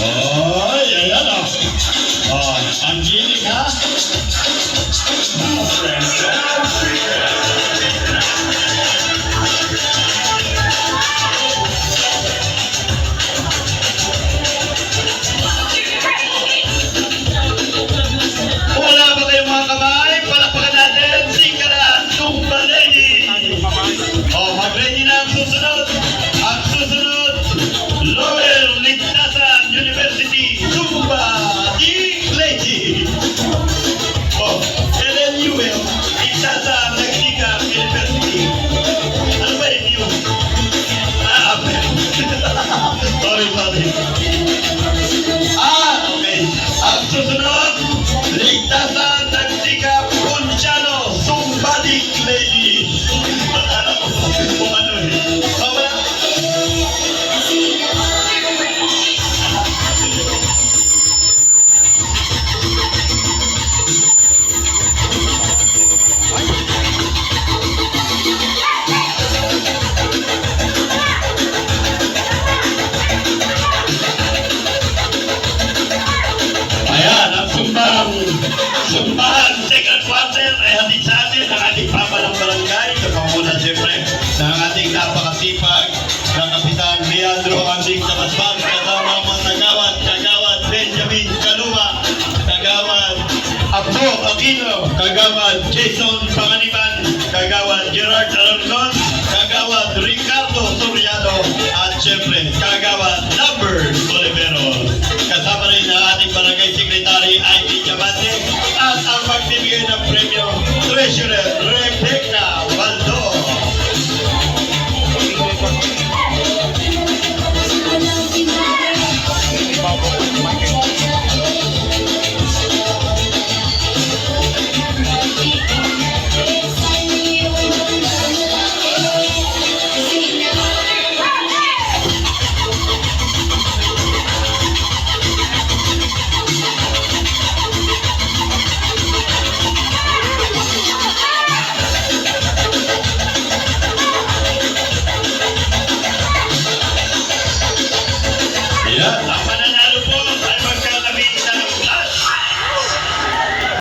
Ay, ayan o. Oh, ang ginig ha. Wala ba kayong mga kamay? Palakpakan natin. Singkaran, Zumba Lady. Oh, mag-ready na ang susunod. Ang susunod, Lowell Ligtasan University, Zumba Lady. Oh, LNUM, Ligtasan Nagdika University. Ano ba yun? Sorry. Okay. Ang susunod, Ligtasan Nagdika Ponciano, Zumba Lady. Alam ko kung ano eh. Wala. Ayan, ang sumbahan, second quarter ay hatid sa atin ang ating papalang barangay sa pangunan siyempre ng ating napakasipag na Kapitan Leandro Anding Tabasbang, kasama mga kagawad Benjamin Caluma, kagawad Abdo Aquino, kagawad Jason Panganiban, kagawad Gerard Alarcon, kagawad Ricardo Soriano, at siyempre kagawad